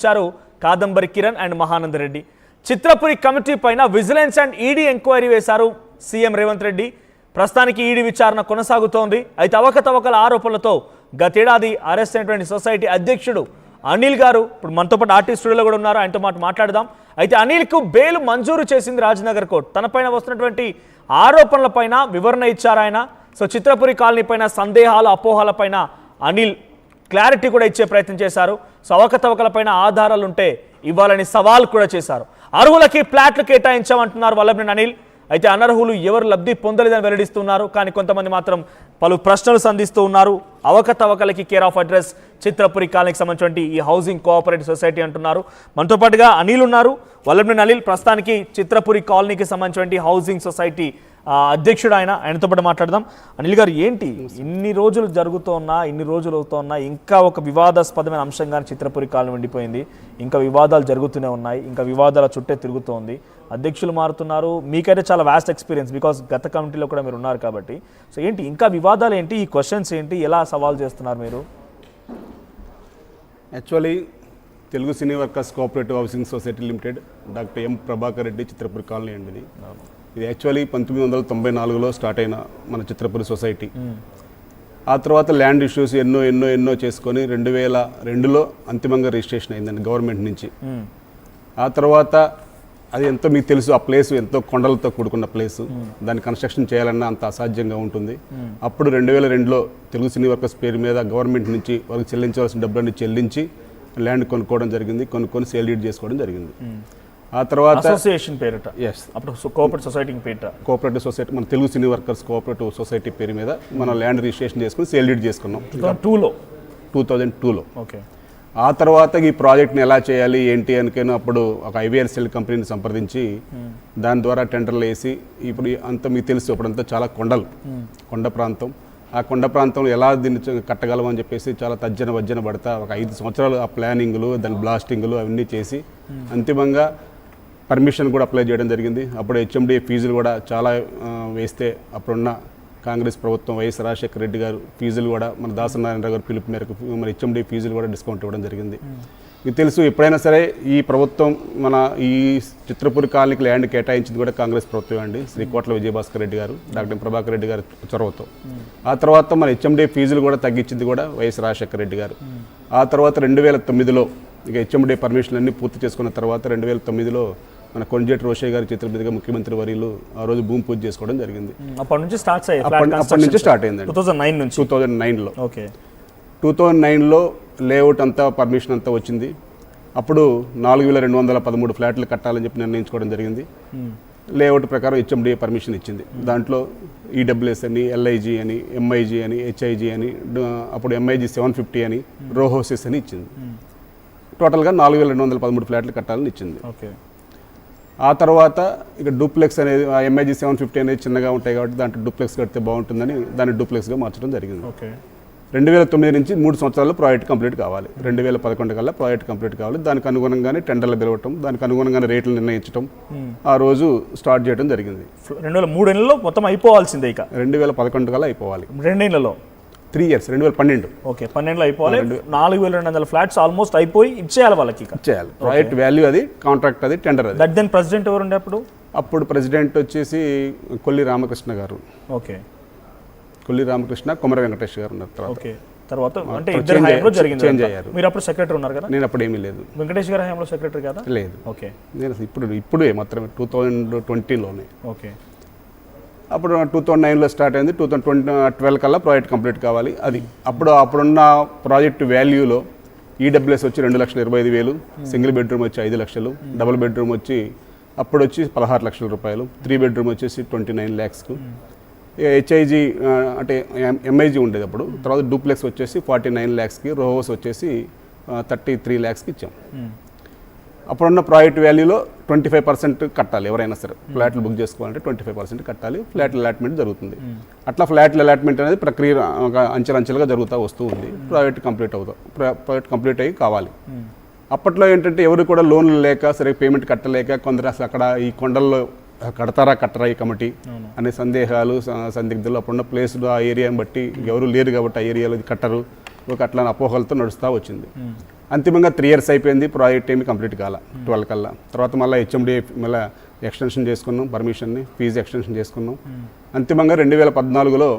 ఇచ్చారు Kadambari Kiran and Mahananda Reddy. Chitrapuri committee పైన vigilance and ED enquiry వేశారు సీఎం రేవంత్ రెడ్డి. ప్రస్తుతానికి ఈడీ విచారణ కొనసాగుతోంది. అయితే అవకతవకల ఆరోపణలతో గతేడాది అరెస్ట్ అయినటువంటి సొసైటీ అధ్యక్షుడు అనిల్ గారు ఇప్పుడు మనతో పాటు ఆర్టిస్ట్ స్టూడియోలో కూడా ఉన్నారు. ఆయనతో మాట్లాడదాం. అయితే అనిల్కు బెయిల్ మంజూరు చేసింది రాజనగర్ కోర్టు. తనపైన వస్తున్నటువంటి ఆరోపణలపైన వివరణ ఇచ్చారు ఆయన. సో చిత్రపురి కాలనీ పైన సందేహాలు అపోహలపైన అనిల్ క్లారిటీ కూడా ఇచ్చే ప్రయత్నం చేశారు. సో అవకతవకలపైన ఆధారాలు ఉంటే ఇవ్వాలని సవాల్ కూడా చేశారు. అర్హులకి ఫ్లాట్లు కేటాయించామంటున్నారు వల్లభనేని అనిల్. అయితే అనర్హులు ఎవరు లబ్ధి పొందలేదని వెల్లడిస్తున్నారు. కానీ కొంతమంది మాత్రం పలు ప్రశ్నలు సంధిస్తూ ఉన్నారు. అవకతవకలకి కేర్ ఆఫ్ అడ్రస్ చిత్రపురి కాలనీకి సంబంధించినటువంటి ఈ హౌసింగ్ కోఆపరేటివ్ సొసైటీ అంటున్నారు. మనతో పాటుగా అనిల్ ఉన్నారు. వల్లభనేని అనిల్ ప్రస్తుతానికి చిత్రపురి కాలనీకి సంబంధించినటువంటి హౌసింగ్ సొసైటీ అధ్యక్షుడు ఆయనతో పాటు మాట్లాడదాం. అనిల్ గారు, ఏంటి ఇన్ని రోజులు జరుగుతున్నా ఇన్ని రోజులు అవుతున్నా ఇంకా ఒక వివాదాస్పదమైన అంశంగా చిత్రపురి కాలనీ ఉండిపోయింది. ఇంకా వివాదాలు జరుగుతూనే ఉన్నాయి. ఇంకా వివాదాల చుట్టే తిరుగుతోంది. అధ్యక్షులు మారుతున్నారు. మీకైతే చాలా వాస్ట్ ఎక్స్పీరియన్స్, బికాస్ గత కమిటీలో కూడా మీరు ఉన్నారు కాబట్టి. సో ఏంటి ఇంకా వివాదాలు ఏంటి, ఈ క్వశ్చన్స్ ఏంటి, ఎలా సవాల్ చేస్తున్నారు మీరు? యాక్చువల్లీ తెలుగు సినీ workers cooperative housing society limited doctor M Prabhakar Reddy Chitrapuri colony అండి. ఇది యాక్చువల్లీ 1994లో స్టార్ట్ అయిన మన చిత్రపురి సొసైటీ. ఆ తర్వాత ల్యాండ్ ఇష్యూస్ ఎన్నో చేసుకొని 2002లో అంతిమంగా రిజిస్ట్రేషన్ అయిందండి గవర్నమెంట్ నుంచి. ఆ తర్వాత అది ఎంతో మీకు తెలుసు, ఆ ప్లేస్ ఎంతో కొండలతో కూడుకున్న ప్లేసు. దాన్ని కన్స్ట్రక్షన్ చేయాలన్నా అంత అసాధ్యంగా ఉంటుంది. అప్పుడు 2002లో తెలుగు సినీ వర్కర్స్ పేరు మీద గవర్నమెంట్ నుంచి వారికి చెల్లించవలసిన డబ్బులన్నీ చెల్లించి ల్యాండ్ కొనుక్కోవడం జరిగింది. కొనుక్కొని సేల్ డీడ్ చేసుకోవడం జరిగింది. ఆ తర్వాత అసోసియేషన్ పేరిట, అప్పుడు కోఆపరేటివ్ సొసైటీ పేరిట, కోఆపరేటివ్ సొసైటీ మన తెలుగు సినీ వర్కర్స్ కోఆపరేటివ్ సొసైటీ పేరు మీద మనం ల్యాండ్ రిజిస్ట్రేషన్ చేసుకుని సేల్ డీడ్ చేసుకున్నాం 2002లో. ఓకే. ఆ తర్వాత ఈ ప్రాజెక్ట్ని ఎలా చేయాలి ఏంటి అనుకుని అప్పుడు ఒక ఐవీఆర్సెల్ కంపెనీని సంప్రదించి దాని ద్వారా టెండర్లు వేసి, ఇప్పుడు అంతా మీకు తెలుసు అప్పుడంతా చాలా కొండ ప్రాంతం. ఆ కొండ ప్రాంతంలో ఎలా దీన్ని కట్టగలమని చెప్పేసి చాలా వజ్జన పడతా ఒక 5 సంవత్సరాలు ఆ ప్లానింగ్లు, దాని బ్లాస్టింగ్లు అవన్నీ చేసి అంతిమంగా పర్మిషన్ కూడా అప్లై చేయడం జరిగింది. అప్పుడు హెచ్ఎండి ఫీజులు కూడా చాలా వేస్తే అప్పుడున్న కాంగ్రెస్ ప్రభుత్వం వైఎస్ రాజశేఖర రెడ్డి గారు ఫీజులు కూడా మన దాసనారాయణరావు గారు పిలుపు మేరకు మన హెచ్ఎండి ఫీజులు కూడా డిస్కౌంట్ ఇవ్వడం జరిగింది. మీకు తెలుసు, ఎప్పుడైనా సరే ఈ ప్రభుత్వం మన ఈ చిత్రపురి కాలనీకి ల్యాండ్ కేటాయించింది కూడా కాంగ్రెస్ ప్రభుత్వం అండి. శ్రీ కోట్ల విజయభాస్కర్ రెడ్డి గారు, డాక్టర్ ప్రభాకర్ రెడ్డి గారు చొరవతో. ఆ తర్వాత మన హెచ్ఎండి ఫీజులు కూడా తగ్గించింది కూడా వైఎస్ రాజశేఖర రెడ్డి గారు. ఆ తర్వాత 2009లో ఇక హెచ్ఎండి పర్మిషన్ అన్ని పూర్తి చేసుకున్న తర్వాత 2009లో మన కొంజేటి రోషయ్య గారి చేతుల మీదుగా ముఖ్యమంత్రి వర్యులు ఆ రోజు భూమి పూజ చేసుకోవడం జరిగింది. అప్పటి నుంచి స్టార్ట్ అయిందండి 2009లో. ఓకే. 2009లో లేఅవుట్ అంతా పర్మిషన్ అంతా వచ్చింది. అప్పుడు 4213 ఫ్లాట్లు కట్టాలని చెప్పి నిర్ణయించుకోవడం జరిగింది. లేఅవుట్ ప్రకారం హెచ్ఎండిఏ పర్మిషన్ ఇచ్చింది. దాంట్లో ఈడబ్ల్యూఎస్ అని, ఎల్ఐజీ అని, ఎంఐజీ అని, హెచ్ఐజీ అని, అప్పుడు ఎంఐజీ 750 అని, రో హౌసెస్ అని ఇచ్చింది. టోటల్గా 4213 ఫ్లాట్లు కట్టాలని ఇచ్చింది. ఓకే. ఆ తర్వాత ఇక డూప్లెక్స్ అనేది ఎంఐజీ 750 అనేది చిన్నగా ఉంటాయి కాబట్టి దాంట్లో డూప్లెక్స్ కడితే బాగుంటుందని దాన్ని డూప్లెక్స్గా మార్చడం జరిగింది. 2009 నుంచి 3 సంవత్సరాల్లో ప్రాజెక్ట్ కంప్లీట్ కావాలి. 2011 కల్లా ప్రాజెక్ట్ కంప్లీట్ కావాలి. దానికి అనుగుణంగానే టెండర్లు పిలవటం, దానికి అనుగుణంగానే రేట్లు నిర్ణయించడం ఆ రోజు స్టార్ట్ చేయడం జరిగింది. 3 నెలల్లో మొత్తం అయిపోవాల్సిందే. ఇక 2011 కల్లా అయిపోవాలి. 2 నెలల్లో 3 ఇయర్స్ 2012. ఓకే, 12లో అయిపోవాలి. 4200 ఫ్లాట్స్ ఆల్మోస్ట్ అయిపోయి ఇచ్చేయాలి వాళ్ళకి. ఇచ్చేయాలి. ప్రాజెక్ట్ వాల్యూ అది, కాంట్రాక్ట్ అది, టెండర్ అది. దట్ దెన్ ప్రెసిడెంట్ ఎవరు ఉండే అప్పుడు ప్రెసిడెంట్ వచ్చేసి కొల్లి రామకృష్ణ గారు. ఓకే. కొల్లి రామకృష్ణ, కొమర వెంకటేష్ గారు ఉన్నారు. తర్వాత అంటే ఇద్దరు హయాంలో జరిగింది. చేంజ్ అయ్యారు. మీరు అప్పుడు సెక్రటరీ ఉన్నారు కదా? నేను అప్పుడు ఏమీ లేదు. వెంకటేష్ గారి హయాంలో సెక్రటరీ కదా? లేదు. ఓకే. నేను ఇప్పుడే మాత్రమే 2020లోనే. ఓకే. అప్పుడు 2009లో స్టార్ట్ అయింది. 2012 కల్లా ప్రాజెక్ట్ కంప్లీట్ కావాలి. అది అప్పుడున్న ప్రాజెక్టు వాల్యూలో ఈడబ్ల్యూఎస్ వచ్చి 2,25,000, సింగిల్ బెడ్రూమ్ వచ్చి 5 లక్షలు, డబుల్ బెడ్రూమ్ వచ్చి అప్పుడు వచ్చి 16 లక్షల రూపాయలు, 3 బెడ్రూమ్ వచ్చేసి 29 lakhs. హెచ్ఐజీ అంటే ఎంఐజీ ఉండేది అప్పుడు. తర్వాత డూప్లెక్స్ వచ్చేసి 49 lakhs, రో హౌస్ వచ్చేసి 33 lakhs ఇచ్చాం. అప్పుడున్న ప్రాజెక్ట్ వాల్యూలో 25% కట్టాలి. ఎవరైనా సరే ఫ్లాట్లు బుక్ చేసుకోవాలంటే 25% కట్టాలి. ఫ్లాట్ల అలాట్మెంట్ జరుగుతుంది. అట్లా ఫ్లాట్ల అలాట్మెంట్ అనేది ప్రక్రియ అంచెలంచెలుగా జరుగుతూ వస్తూ ఉంది. ప్రాజెక్ట్ కంప్లీట్ అయ్యి కావాలి. అప్పట్లో ఏంటంటే ఎవరు కూడా లోన్లు లేక సరే పేమెంట్ కట్టలేక కొందరు అసలు అక్కడ ఈ కొండల్లో కట్టరా ఈ కమిటీ అనే సందేహాలు, సందిగ్ధాలు అప్పుడున్న ప్లేస్లో ఆ ఏరియాని బట్టి ఎవరు లేరు కాబట్టి ఆ ఏరియాలో కట్టరు ఒక అట్లా అపోహలతో నడుస్తూ వచ్చింది. అంతిమంగా 3 years అయిపోయింది, ప్రాజెక్ట్ ఏమి కంప్లీట్ కాల 12 కల్లా. తర్వాత మళ్ళీ హెచ్ఎండి మళ్ళీ ఎక్స్టెన్షన్ చేసుకున్నాం, పర్మిషన్ని ఫీజు ఎక్స్టెన్షన్ చేసుకున్నాం. అంతిమంగా 2014లో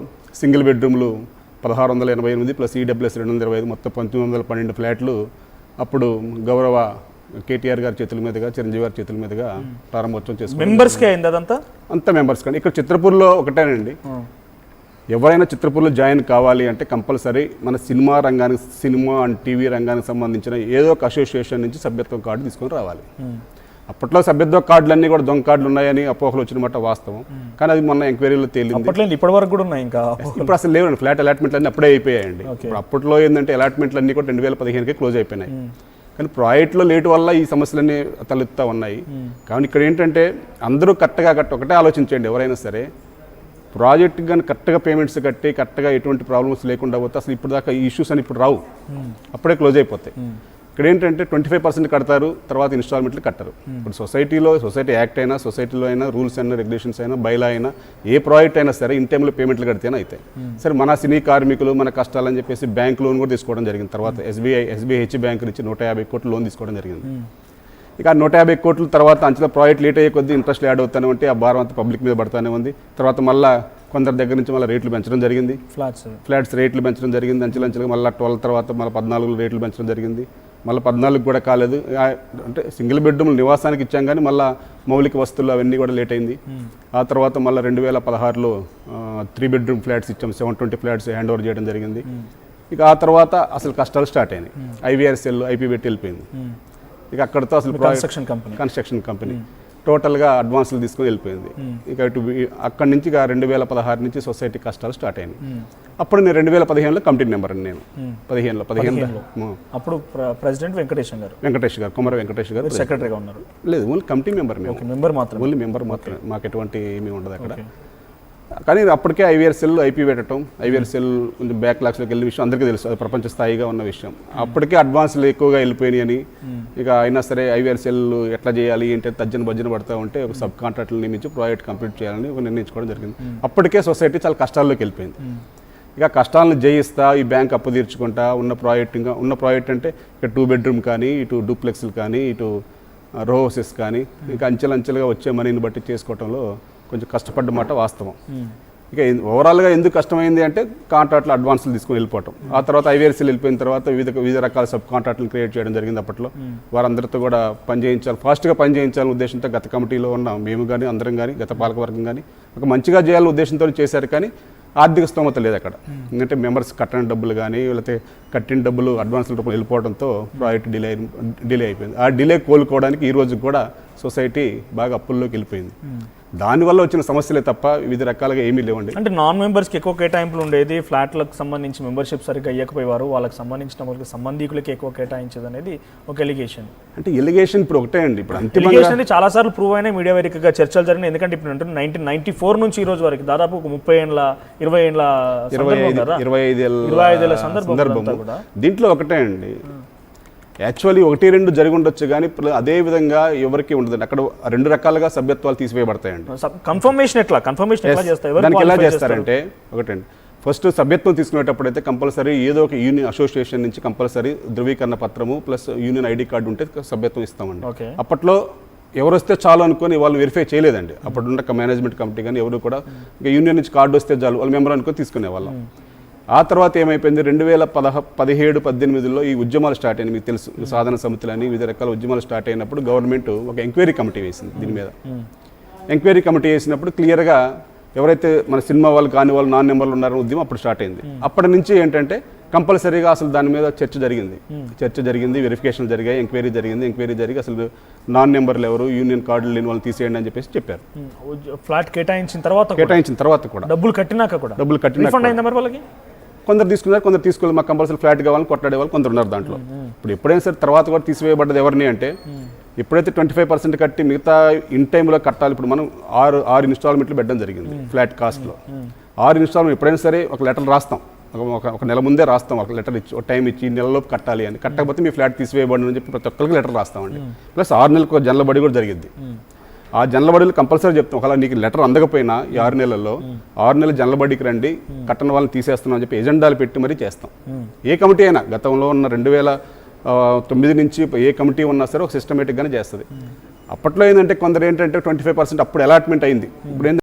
సింగిల్ బెడ్రూమ్లు 1688 ప్లస్ ఈడబ్ల్యూఎస్ 225 మొత్తం 1912 ఫ్లాట్లు అప్పుడు గౌరవ కేటీఆర్ గారి చేతుల మీదుగా, చిరంజీవి గారి చేతుల మీదుగా ప్రారంభోత్సవం చేసుకున్నాం. మెంబర్స్కే అయింది అదంతా? అంత మెంబర్స్ కానీ ఇక్కడ చిత్రపూర్లో ఒకటేనండి, ఎవరైనా చిత్రపూర్లో జాయిన్ కావాలి అంటే కంపల్సరీ మన సినిమా రంగానికి, సినిమా అండ్ టీవీ రంగానికి సంబంధించిన ఏదో ఒక అసోసియేషన్ నుంచి సభ్యత్వం కార్డు తీసుకొని రావాలి. అప్పట్లో సభ్యత్వ కార్డులన్నీ కూడా దొంగ కార్డులు ఉన్నాయని అపోహలు వచ్చినమాట వాస్తవం. కానీ అది మొన్న ఎంక్వైరీలో తేలింది. ఇప్పటి వరకు కూడా ఉన్నాయి. ఇంకా ఇప్పుడు అసలు లేవండి, ఫ్లాట్ అలాట్మెంట్లు అన్నీ అప్పుడే అయిపోయాయండి. ఇప్పుడు అప్పట్లో ఏంటంటే అలాట్మెంట్లు అన్నీ కూడా 2015కే క్లోజ్ అయిపోయినాయి. కానీ ప్రాజెక్టులో లేటు వల్ల ఈ సమస్యలన్నీ తలెత్తుతా ఉన్నాయి. కానీ ఇక్కడ ఏంటంటే అందరూ కరెక్ట్గా ఒకటే ఆలోచించండి, ఎవరైనా సరే ప్రాజెక్ట్ కానీ కరెక్ట్గా పేమెంట్స్ కట్టి కరెక్ట్గా ఎటువంటి ప్రాబ్లమ్స్ లేకుండా పోతే అసలు ఇప్పుడు దాకా ఈ ఇష్యూస్ అని ఇప్పుడు రావు, అప్పుడే క్లోజ్ అయిపోతాయి. ఇక్కడ ఏంటంటే 25% కడతారు, తర్వాత ఇన్స్టాల్మెంట్లు కట్టరు. ఇప్పుడు సొసైటీ యాక్ట్ అయినా, సొసైటీలో అయినా రూల్స్ అయినా, రెగ్యులేషన్స్ అయినా, బైలా అయినా, ఏ ప్రాజెక్ట్ అయినా సరే ఇన్ టైంలో పేమెంట్లు కడితేనే అవుతాయి. సరే మన సినీ కార్మికులు మన కష్టాలని చెప్పేసి బ్యాంక్ లోన్ కూడా తీసుకోవడం జరిగింది. తర్వాత ఎస్బీఐ బ్యాంక్ నుంచి 150 కోట్లు లోన్ తీసుకోవడం జరిగింది. ఇక 150 కోట్ల తర్వాత అంచెల ప్రాజెక్ట్ లేట్ అయ్యే కొద్దీ ఇంట్రెస్ట్ యాడ్ అవుతానే ఉంటే ఆ భారం అంతా పబ్లిక్ మీద పడుతూనే ఉంది. తర్వాత మళ్ళీ కొందరి దగ్గర నుంచి మళ్ళీ రేట్లు పెంచడం జరిగింది, ఫ్లాట్స్ రేట్లు పెంచడం జరిగింది. అంచెలంచెలుగా మళ్ళీ 12 తర్వాత మళ్ళీ 14 రేట్లు పెంచడం జరిగింది. మళ్ళీ 14 కూడా కాలేదు. అంటే సింగిల్ బెడ్రూమ్ నివాసానికి ఇచ్చాం కానీ మళ్ళీ మౌలిక వస్తువులు అవన్నీ కూడా లేట్ అయింది. ఆ తర్వాత మళ్ళీ 2016లో 3 bedroom ఫ్లాట్స్ ఇచ్చాం, 720 ఫ్లాట్స్ హ్యాండ్ ఓవర్ చేయడం జరిగింది. ఇక ఆ తర్వాత అసలు కష్టాలు స్టార్ట్ అయినాయి. IVRCL ఐపీ పెట్టి వెళ్ళిపోయింది. ఇక అక్కడితో అసలు కన్స్ట్రక్షన్ కంపెనీ టోటల్గా అడ్వాన్స్లు తీసుకొని వెళ్ళిపోయింది. ఇక అక్కడి నుంచి ఇక 2016 నుంచి సొసైటీ కష్టాలు స్టార్ట్ అయినాయి. అప్పుడు నేను 2015లో కమిటీ మెంబర్ అని నేను 15లో అప్పుడు ప్రెసిడెంట్ వెంకటేష్ గారు, కుమార వెంకటేష్ గారు సెక్రటరీగా ఉన్నారు. లేదు, only committee member, only member మాత్రమే, మాకు ఎటువంటి ఏమీ ఉండదు అక్కడ. కానీ అప్పటికే IVRCL ఐపీ పెట్టడం, IVRCL కొంచెం బ్యాక్లాగ్స్లోకి వెళ్ళిన విషయం అందరికీ తెలుసు, అది ప్రపంచ స్థాయిగా ఉన్న విషయం. అప్పటికే అడ్వాన్స్లు ఎక్కువగా వెళ్ళిపోయినాయి అని ఇక అయినా సరే IVRCL ఎట్లా చేయాలి ఏంటంటే భజ్జన పడుతూ ఉంటే ఒక సబ్ కాంట్రాక్టులు నియమించి ప్రాజెక్ట్ కంప్లీట్ చేయాలని నిర్ణయించుకోవడం జరిగింది. అప్పటికే సొసైటీ చాలా కష్టాల్లోకి వెళ్ళిపోయింది. ఇక కష్టాలను జయిస్తా ఈ బ్యాంక్ అప్పు తీర్చుకుంటా ఉన్న ప్రాజెక్ట్ అంటే ఇక 2 bedroom కానీ, ఇటు డూప్లెక్స్లు కానీ, ఇటు రో హౌసెస్ కానీ, ఇంకా అంచెలంచెలుగా వచ్చే మనీని బట్టి చేసుకోవడంలో కొంచెం కష్టపడ్డమాట వాస్తవం. ఇక ఓవరాల్గా ఎందుకు కష్టమైంది అంటే కాంట్రాక్ట్లు అడ్వాన్స్లు తీసుకుని వెళ్ళిపోవటం. ఆ తర్వాత IVRCL వెళ్ళిపోయిన తర్వాత వివిధ రకాల సబ్ కాంట్రాక్టులు క్రియేట్ చేయడం జరిగింది. అప్పట్లో వారందరితో కూడా పనిచేయించాలి, ఫాస్ట్గా పనిచేయించాలనే ఉద్దేశంతో గత కమిటీలో ఉన్న మేము కానీ అందరం కానీ గత పాలకవర్గం కానీ ఒక మంచిగా చేయాలనే ఉద్దేశంతో చేశారు. కానీ ఆర్థిక స్తోమత లేదు అక్కడ. ఎందుకంటే మెంబర్స్ కట్టిన డబ్బులు కానీ లేకపోతే కట్టిన డబ్బులు అడ్వాన్స్ల రూపంలో వెళ్ళిపోవడంతో ప్రాజెక్ట్ డిలే అయిపోయింది. ఆ డిలే కోలుకోవడానికి ఈ రోజు కూడా సొసైటీ బాగా అప్పుల్లోకి వెళ్ళిపోయింది. దానివల్ల వచ్చిన సమస్యలే తప్ప వివిధ రకాలుగా ఏమీ లేవండి. అంటే నాన్ మెంబర్స్కి ఎక్కువ కేటాయింపులు ఉండేది, ఫ్లాట్లకు సంబంధించి మెంబర్షిప్ సరిగ్గా అయ్యకపోయేవారు, వాళ్ళకి సంబంధించిన వాళ్ళకి సంబంధికులకి ఎక్కువ కేటాయించేది అనేది ఒక ఎలిగేషన్. అంటే ఎలిగేషన్ ఇప్పుడు ఒకటే అండి, ఇప్పుడు ఎలిగేషన్ చాలా సార్లు ప్రూవ్ అయినా మీడియా వేదికగా చర్చలు జరిగినాయి. ఎందుకంటే ఇప్పుడు 1994 నుంచి ఈ రోజు వరకు దాదాపు ఒక 25 ఏళ్ల సందర్భం. దీంట్లో ఒకటే అండి, యాక్చువల్లీ 1-2 జరిగి ఉండొచ్చు కానీ అదే విధంగా ఎవరికి ఉండదండి. అక్కడ 2 రకాలుగా సభ్యత్వాలు తీసివేయబడతాయండి. దానికి ఎలా చేస్తారంటే ఒకటండి, ఫస్ట్ సభ్యత్వం తీసుకునేటప్పుడు అయితే కంపల్సరీ ఏదో ఒక యూనియన్ అసోసియేషన్ నుంచి కంపల్సరీ ధృవీకరణ పత్రము ప్లస్ యూనియన్ ID కార్డు ఉంటే సభ్యత్వం ఇస్తామండి. అప్పట్లో ఎవరు వస్తే చాలు అనుకొని వాళ్ళు వెరిఫై చేయలేదండి. అప్పుడున్న మేనేజ్మెంట్ కమిటీ కానీ ఎవరు కూడా ఇంకా యూనియన్ నుంచి కార్డు వస్తే చాలు వాళ్ళు మెంబర్ అనుకొని తీసుకునేవాళ్ళం. ఆ తర్వాత ఏమైపోయింది, 2017-18లో ఈ ఉద్యమాలు స్టార్ట్ అయినాయి. మీకు తెలుసు, సాధన సమితులని వివిధ రకాల ఉద్యమాలు స్టార్ట్ అయినప్పుడు గవర్నమెంట్ ఒక ఎంక్వైరీ కమిటీ వేసింది. దీని మీద ఎంక్వైరీ కమిటీ వేసినప్పుడు క్లియర్గా ఎవరైతే మన సినిమా వాళ్ళు కాని వాళ్ళు నాన్ మెంబర్లు ఉన్నారో ఉద్యమం అప్పుడు స్టార్ట్ అయింది. అప్పటి నుంచి ఏంటంటే కంపల్సరీగా అసలు దాని మీద చర్చ జరిగింది, వెరిఫికేషన్ జరిగాయి, ఎంక్వైరీ జరిగి అసలు నాన్ మెంబర్లు ఎవరు, యూనియన్ కార్డులు లేని వాళ్ళు తీసేయండి అని చెప్పేసి చెప్పారు. ఫ్లాట్ కేటాయించిన తర్వాత కూడా డబ్బులు కట్టినాక కొందరు తీసుకున్నారు, కొందరు తీసుకోలేదు. మాకు కంపల్సరీ ఫ్లాట్ కావాలని కొట్లాడే వాళ్ళు కొందరు ఉన్నారు దాంట్లో. ఇప్పుడు ఎప్పుడైనా సరే తర్వాత కూడా తీసివేయబడ్డది ఎవరిని అంటే ఎప్పుడైతే 25% కట్టి మిగతా ఇన్ టైంలో కట్టాలి. ఇప్పుడు మనం 6 ఇన్స్టాల్మెంట్లు పెట్టడం జరిగింది ఫ్లాట్ కాస్ట్లో. 6 ఇన్స్టాల్మెంట్ ఎప్పుడైనా సరే ఒక లెటర్ రాస్తాం, ఒక నెల ముందే రాస్తాం, ఒక లెటర్ ఇచ్చి ఒక టైం ఇచ్చి నెలలోపు కట్టాలి అని. కట్టకపోతే మీ ఫ్లాట్ తీసివేయబడి అని చెప్పి ప్రతి ఒక్కరికి లెటర్ రాస్తామండి. ప్లస్ 6 నెలలకు ఒక జనలబడి కూడా జరిగింది. ఆ జనలబడిలో కంపల్సరీ చెప్తాం, ఒకవేళ నీకు లెటర్ అందకపోయినా ఈ 6 నెలల్లో 6 నెలలు జనలబడికి రండి, కట్టన వాళ్ళని తీసేస్తున్నాం అని చెప్పి ఎజెండాలు పెట్టి మరీ చేస్తాం. ఏ కమిటీ అయినా గతంలో ఉన్న 9 నుంచి ఏ కమిటీ ఉన్నా సరే ఒక సిస్టమేటిక్గానే చేస్తుంది. అప్పట్లో ఏంటంటే కొందరు ఏంటంటే 25% అప్పుడు అలాట్మెంట్ అయింది. ఇప్పుడు